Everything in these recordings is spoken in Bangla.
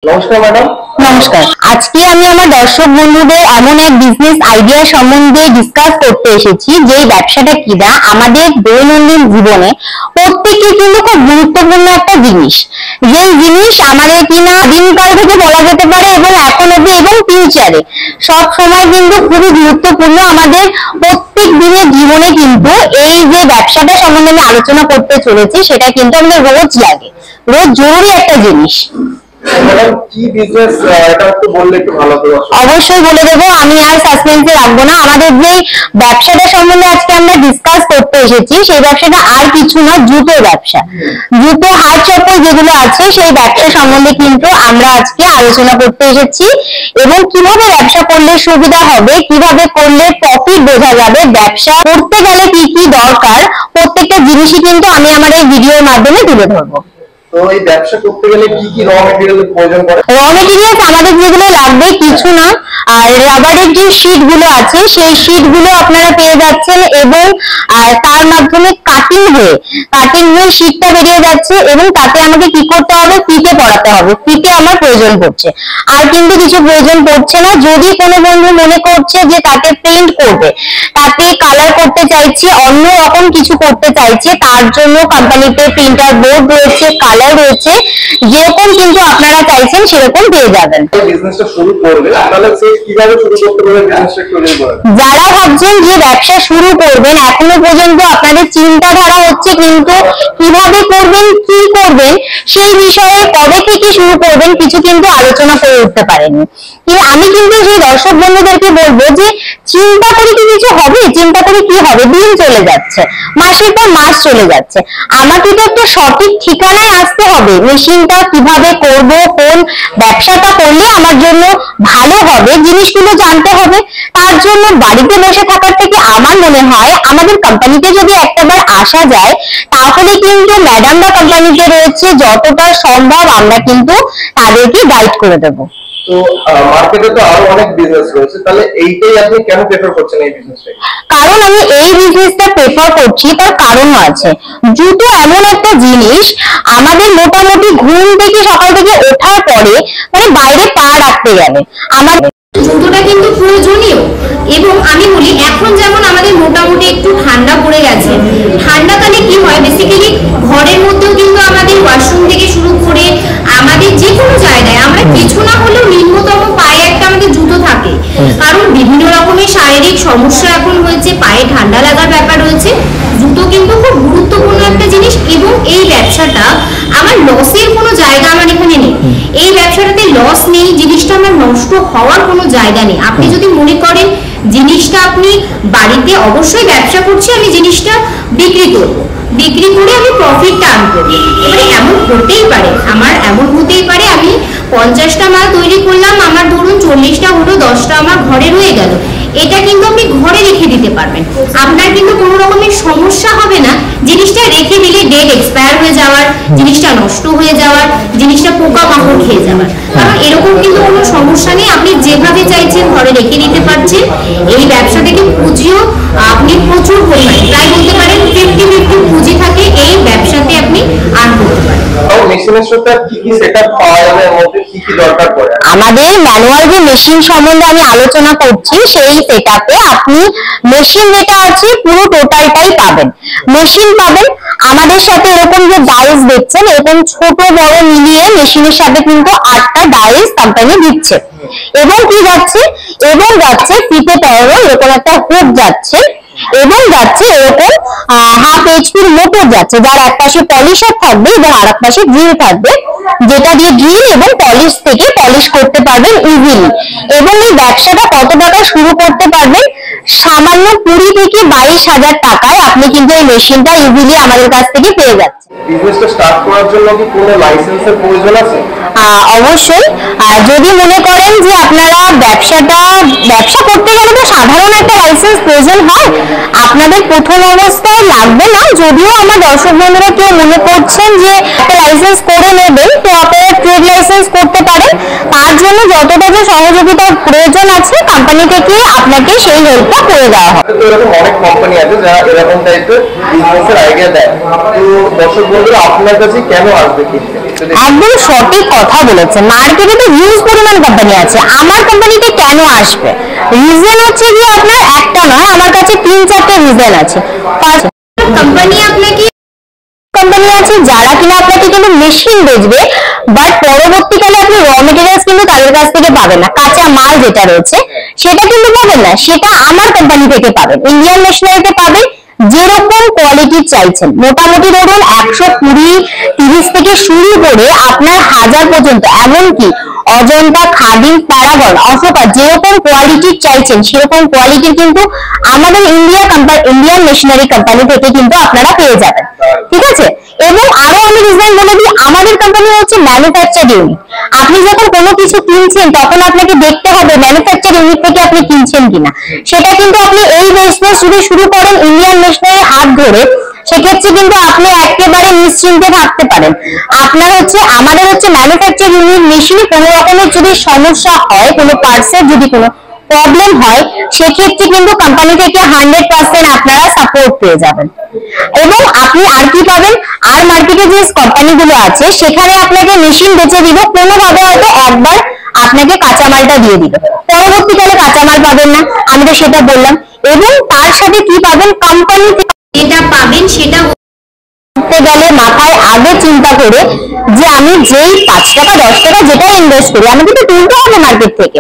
নমস্কার ম্যাডাম। নমস্কার। আজকে আমি আমার দর্শক বন্ধুদের এমন এক বিজনেস আইডিয়া সম্বন্ধে ডিসকাস করতে এসেছি যে ব্যবসাটা কিনা আমাদের দৈনন্দিন জীবনে প্রত্যেকের কিন্তু খুব গুরুত্বপূর্ণ একটা জিনিস, যে জিনিস আমাদের কিনা দিনকাল থেকে বলা যেতে পারে এবং এখন অব্দি এবং ফিউচারে সব সময় কিন্তু খুবই গুরুত্বপূর্ণ আমাদের প্রত্যেক দিনের জীবনে। কিন্তু এই যে ব্যবসাটা সম্বন্ধে আমি আলোচনা করতে চলেছি সেটা কিন্তু আমাদের রোজ লাগে, রোজ জরুরি একটা জিনিস। অবশ্যই বলে দেবো, আমি আর সাসপেন্সে রাখবো না। আমাদের যে ব্যবসাটা সম্বন্ধে আজকে আমরা ডিসকাস করতে এসেছি সেই ব্যবসাটা আর কিছু না, জুতোর ব্যবসা। জুতো, হাত চপ্পল যেগুলো আছে সেই ব্যবসা সম্বন্ধে কিন্তু আমরা আজকে আলোচনা করতে এসেছি এবং কিভাবে ব্যবসা করলে সুবিধা হবে, কিভাবে করলে প্রফিট বোঝা যাবে, ব্যবসা করতে গেলে কি কি দরকার, প্রত্যেকটা জিনিসই কিন্তু আমি আমার এই ভিডিওর মাধ্যমে তুলে ধরবো। তো এই ব্যবসা করতে গেলে কি কি র মেটেরিয়াল প্রয়োজন পড়ে? র মেটেরিয়ালস আমাদের যেগুলো লাগবে কিছু না, আর রাবারের যে শীট গুলো আছে সেই শীট গুলো আপনারা পেয়ে যাচ্ছেন এবং তার মাধ্যমে কাটিং হয়ে শীটটা বেরিয়ে যাচ্ছে এবং তাতে আমাকে কি করতে হবে, ফিতে পড়াতে হবে। ফিতে আমার প্রয়োজন পড়ছে, আর কিন্তু কিছু প্রয়োজন পড়ছে না। যদি কোনো বন্ধু মনে করছে যে তাতে পেইন্ট করবে, তাতে কালার করতে চাইছে, অন্য রকম কিছু করতে চাইছে, তার জন্য কোম্পানিতে প্রিন্টার বোর্ড রয়েছে, কালার রয়েছে, যেরকম কিন্তু আপনারা চাইছেন সেরকম পেয়ে যাবেন। বিজনেসটা শুরু করবে তাহলে সে কিভাবে শুরু করতে পারবে বিজনেসটা একটু বলুন। যারা ভাবছেন যে ব্যবসা শুরু করবেন, এখনো পর্যন্ত আপনাদের চিন্তাধারা হচ্ছে কিন্তু কিভাবে করবেন, কি করবেন, সেই বিষয়ে কবে থেকে শুরু করবেন কিছু কিন্তু আলোচনা করে উঠতে পারেনি। আমি কিন্তু সেই দর্শক বন্ধুদেরকে বলবো যে চিন্তা করে কি কিছু হবে, চিন্তা করে কি হবে, দিন চলে যাচ্ছে, মাসের পর মাস চলে যাচ্ছে। আমাকে তো একটা সঠিক ঠিকানায় আসতে হবে, মেশিনটা কিভাবে করব, কোন ব্যবসাটা করলে আমার জন্য ভালো হবে, জিনিসগুলো জানতে হবে। তার জন্য বাড়িতে বসে থাকার থেকে আমার মনে হয় আমাদের কোম্পানিতে যদি একটাবার আসা যায় তাহলে কিন্তু ম্যাডামরা কোম্পানিতে রয়েছে, যতটা সম্ভব আমরা কিন্তু তাদেরকে গাইড করে দেবো। তো মার্কেটে তো আরো অনেক বিজনেস রয়েছে, তাহলে এইটাই আপনি কেন প্রেফার করছেন এই বিজনেসটা? কারণ আমি এই বিজনেসটা প্রেফার করছি তার কারণ আছে। জুতো এমন একটা জিনিস, আমাদের মোটামুটি ঘুম থেকে সকাল থেকে ওঠার পরে মানে বাইরে পা রাখতে গেলে আমার জুতোটা কিন্তু প্রয়োজনীয়। এবং আমি বলি এখন যেমন আমাদের মোটামুটি একটু ঠান্ডা পড়ে গেছে, ঠান্ডাকালে কি হয় বেসিক্যালি ঘরের মধ্যেও কিন্তু আমাদের ওয়াশরুম থেকে শুরু করে আমাদের যে কোনো জায়গায় আমরা কিছু না হলেও নিম্নতম পায়ে একটা আমাদের জুতো থাকে, কারণ বিভিন্ন রকমের শারীরিক সমস্যা এখন হয়েছে, পায়ে ঠান্ডা লাগার ব্যাপার রয়েছে। জুতো কিন্তু খুব গুরুত্বপূর্ণ একটা জিনিস এবং এই ব্যবসাটা আমার লসের কোনো জায়গা আমার এখানে নেই। এই ব্যবসাটাতে লস নেই, জিনিসটা আমার নষ্ট হওয়ার কোনো জায়গা নেই। আপনি যদি মনে করেন জিনিসটা আপনি বাড়িতে অবশ্যই ব্যবসা করছি, আমি জিনিসটা বিক্রি করব, বিক্রি করে আমি প্রফিটটা আনবো, এবারে এমন হতেই পারে, আমার এমন হতেই পারে আমি 50টা মাল তৈরি করলাম, আমার ধরুন 40টা হলো, 10টা আমার ঘরে রয়ে গেল। এটা কিন্তু আপনি ঘরে রেখে দিতে পারবেন, আপনার কিন্তু কোনো রকমের সমস্যা হবে না। জিনিসটা রেখে দিলে ডেট এক্সপায়ার হয়ে যাওয়ার, জিনিসটা নষ্ট হয়ে যাওয়ার, জিনিসটা পোকা মাকড় খেয়ে যাওয়ার, কারণ এরকম কিন্তু কোনো সমস্যা নেই। আপনি যেভাবে চাইছেন ঘরে রেখে দিতে পারছেন। এই ব্যবসা থেকে পুঁজিও আপনি প্রচুর পরিমাণে, প্রায় বলতে পারেন 50-50 পুঁজি থাকে এই ব্যবসাতে আপনি আর্ন করতে পারেন। মেশিনের সাথে কি কি সেটআপ পাওয়া যাবে, এর মধ্যে কি কি দরকার পড়ে? আমাদের ম্যানুয়াল যে মেশিন সম্বন্ধে আমি আলোচনা করছি সেই সেটআপে আপনি মেশিন যেটা আছে পুরো টোটালটাই পাবেন। মেশিন পাবেন, আমাদের সাথে এরকম যে ডাইস দেখছেন এরকম ছোট বড় মিলিয়ে মেশিনের সাথে কিন্তু 8টা ডাইস কোম্পানি দিচ্ছে এবং কি যাচ্ছে, এবং যাচ্ছে ফিতে পড়ানো এরকম একটা হুক যাচ্ছে এবং যাচ্ছে এরকম হাফ এইচপির মোটর যাচ্ছে, যার এক পাশে পলিশার থাকবে এবং আর এক পাশে ড্রিল থাকবে, যেটা দিয়ে ড্রিল এবং পলিশ থেকে পলিশ করতে পারবেন ইজিলি। এবং এই ব্যবসাটা কত টাকা শুরু করতে পারবেন, সামান্য 20 থেকে 22,000 টাকায় আপনি কিন্তু এই মেশিনটা ইজিলি আমাদের কাছ থেকে পেয়ে যাচ্ছেন। বিজনেসটা স্টার্ট করার জন্য কি কোনো লাইসেন্সের প্রয়োজন আছে? অবশ্যই। যদি মনে করেন যে আপনারা ব্যবসা করতে গেলে তো সাধারণ একটা লাইসেন্স প্রয়োজন হয়, আপনাদের প্রথম অবস্থায় লাগবে না। যদিও আমার দর্শক বন্ধুরা কেউ মনে করছেন যে একটা লাইসেন্স করে নেবেন, তো আপনারা ট্রেড লাইসেন্স করতে পারেন। তার তার জন্য যতটা যে সহযোগিতার প্রয়োজন আছে কোম্পানি থেকে আপনাকে সেই হেল্পটা করে দেওয়া হবে। তো এরকম অনেক কোম্পানি আছে যারা এরকম টাইপের বিজনেসের আইডিয়া দেয়, তো দর্শক বন্ধুরা আপনার কাছে কেন আসবে কিনতে? একদম সঠিক কথা বলেছেন, মার্কেটে তো হিউজ পরিমাণ কোম্পানি আছে, আমার কোম্পানিতে কেন আসবে? রিজন হচ্ছে যে আপনার একটা নয়, আমার কাছে 3-4টে রিজন আছে। কোম্পানি আপনাকে কোম্পানি আছে যারা কিনা আপনাকে কিন্তু মেশিন বেচবে, বাট পরবর্তীকালে আপনি র মেটেরিয়ালস কিন্তু তাদের কাছ থেকে পাবেন না, কাঁচা মাল যেটা রয়েছে সেটা কিন্তু পাবেন না, সেটা আমার কোম্পানি থেকে পাবেন, ইন্ডিয়ান মেশিনারিতে পাবেন। যেরকম কোয়ালিটি চাইছেন, মোটামুটি ধরুন 120-30 থেকে শুরু করে আপনার 1000 পর্যন্ত, এমনকি অজন্তা, খাদিম, প্যারাগন, অশোকা, যেরকম কোয়ালিটির চাইছেন সেরকম কোয়ালিটির কিন্তু আমাদের ইন্ডিয়ান মেশিনারি কোম্পানি থেকে কিন্তু আপনারা পেয়ে যাবেন, ঠিক আছে। এবং আরো আমি রিজন বলে দিই, আমাদের কোম্পানি হচ্ছে ম্যানুফ্যাকচার ইউনিট। আপনি যখন কোনো কিছু কিনছেন তখন আপনাকে দেখতে হবে ম্যানুফ্যাকচার ইউনিট থেকে আপনি কিনছেন কিনা, সেটা কিন্তু আপনি এই বিজনেস যদি শুরু করেন ইন্ডিয়ান মেশিনারি হাত ধরে, সেক্ষেত্রে কিন্তু আপনি একেবারে নিশ্চিন্তে থাকতে পারেন। আপনার আমাদের ম্যানুফ্যাকচার ইউনিট মেশিনে কোনো রকমের যদি সমস্যা হয়, কোনো পার্টসের যদি কোনো প্রবলেম হয়, সেক্ষেত্রে কিন্তু কোম্পানি থেকে 100% আপনারা সাপোর্ট পেয়ে যাবেন। এবং আপনি আর কি পাবেন, আর মার্কেটে যে কোম্পানিগুলো আছে সেখানে আপনাকে মেশিন বেচে দিব, কোনোভাবে হয়তো একবার আপনাকে কাঁচামালটা দিয়ে দিবে, পরবর্তীকালে কাঁচামাল পাবেন না, আমি তো সেটা বললাম। এবং তার সাথে কি পাবেন, কোম্পানি যেটা পাবেন সেটা করতে গেলে মাথায় আগে চিন্তা করে যে আমি যেই 5 টাকা 10 টাকা যেটা ইনভেস্ট করি আমি কিন্তু তুলতে হবে মার্কেট থেকে,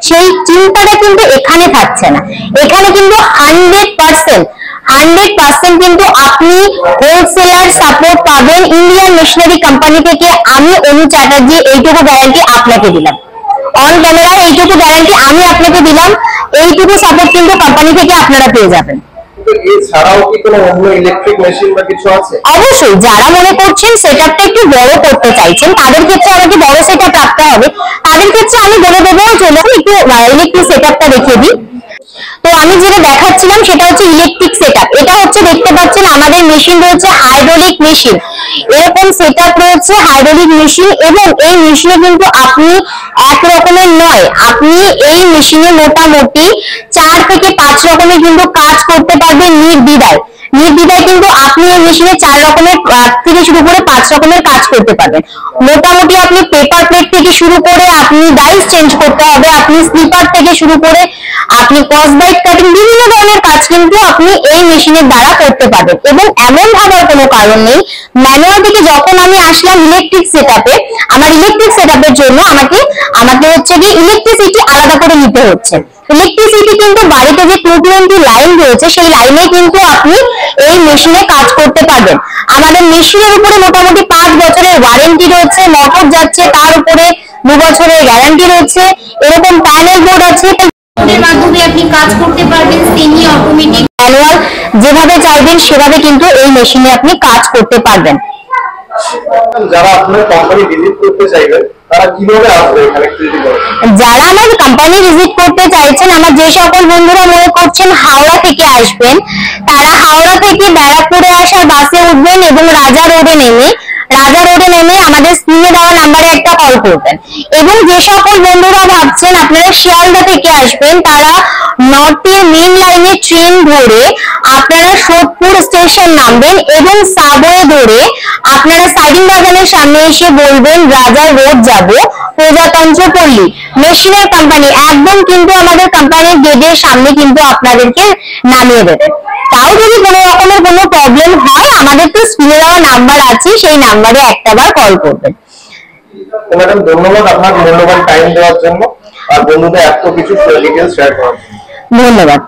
সেই চিন্তাটা কিন্তু এখানে থাকছে না। এখানে কিন্তু 100% কিন্তু আপনি হোলসেলার সাপোর্ট পাবেন ইন্ডিয়ান মেশিনারি কোম্পানি থেকে। আমি অনু চ্যাটার্জি এইটুকু গ্যারান্টি আপনাকে দিলাম, অন ক্যামেরা এইটুকু গ্যারান্টি আমি আপনাকে দিলাম, এইটুকু সাপোর্ট কিন্তু কোম্পানি থেকে আপনারা পেয়ে যাবেন। এছাড়াও কি কোনো অন্য ইলেকট্রিক মেশিন বা কিছু আছে? অবশ্যই, যারা মনে করছেন সেটআপটা একটু বড় করতে চাইছেন তাদের ক্ষেত্রে আমাকে বড় সেটআপ রাখতে হবে, তাদের ক্ষেত্রে আমি বলে দেবো, চলুন একটু ইলেকট্রিক সেটআপটা দেখিয়ে দিই। তো আমি যেটা দেখাচ্ছিলাম সেটা হচ্ছে ইলেকট্রিক সেটআপ। এটা হচ্ছে দেখতে পাচ্ছেন আমাদের মেশিন রয়েছে হাইড্রোলিক মেশিন, এরকম সেটআপ রয়েছে হাইড্রোলিক মেশিন। এবং এই মেশিনে কিন্তু আপনি এক রকমের নয়, আপনি এই মেশিনে মোটামুটি 4 থেকে 5 রকমের কিন্তু কাজ করতে পারবেন নির্দ্বিধায়। কিন্তু আপনি এই মেশিনে 4 রকমের থেকে শুরু করে 5 রকমের কাজ করতে পারবেন। মোটামুটি আপনি পেপার প্লেট থেকে শুরু করে আপনি ডাইস চেঞ্জ করতে হবে, আপনি স্লিপার থেকে শুরু করে আপনি কসবাইট কাটিং, বিভিন্ন ধরনের কাজ কিন্তু আপনি এই মেশিনের দ্বারা করতে পারবেন। এবং এমন ভাবার কোনো কারণ নেই, ম্যানুয়াল থেকে যখন আমি আসলাম ইলেকট্রিক সেটআপে, আমার ইলেকট্রিক সেটআপের জন্য আমাকে হচ্ছে যে ইলেকট্রিসিটি আলাদা করে নিতে হচ্ছে। ইলেকট্রিসিটি কিন্তু বাড়িতে যে 220 লাইন রয়েছে সেই লাইনে কিন্তু আপনি এই মেশিনে কাজ করতে পারবেন। আমাদের মেশিনের উপরে মোটামুটি 5 বছরের ওয়ারেন্টি রয়েছে, মোটর যাচ্ছে তার উপরে 2 বছরের গ্যারান্টি রয়েছে, এরকম প্যানেল বোর্ড আছে, এর মাধ্যমে আপনি কাজ করতে পারবেন সেমি অটোমেটিক ম্যানুয়াল, যেভাবে চাইবেন সেভাবে কিন্তু এই মেশিনে আপনি কাজ করতে পারবেন। যারা আপনার কোম্পানি ভিজিট করতে চাইবেন তারা কিভাবে আসবে এখানে? যারা আমার কোম্পানি ভিজিট করতে চাইছেন, আমার যে সকল বন্ধুরা মনে করছেন হাওড়া থেকে আসবেন, তারা হাওড়া থেকে ব্যারাকপুরে আসার বাসে উঠবেন এবং রাজা রোডে নেমে আমাদের স্ক্রিনে দেওয়া নাম্বারে একটা কল করবেন। এবং যে সকল বন্ধুরা ভাবছেন আপনারা শিয়ালদা থেকে আসবেন, তারা নর্থের মেইন লাইনে ট্রেন ধরে আপনারা সোদপুর স্টেশন নামবেন এবং সাবওয়ে ধরে আপনারা সাইডিং বাগানের সামনে এসে বলবেন রাজা রোড যাব, প্রজাতন্ত্র পল্লী মেশিনের কোম্পানি, একদম কিন্তু আমাদের কোম্পানির গেটের সামনে কিন্তু আপনাদেরকে নামিয়ে দেবে। তাও যদি কোনো রকমের কোনো প্রবলেম হয়, আমাদের তো স্ক্রিনে দেওয়া নাম্বার আছে, সেই নাম্বারে একটাবার কল করবেন। ম্যাডাম ধন্যবাদ আপনার মূল্যবান টাইম দেওয়ার জন্য আর বন্ধুদের এত কিছু ডিটেইলস শেয়ার করার জন্য। ধন্যবাদ।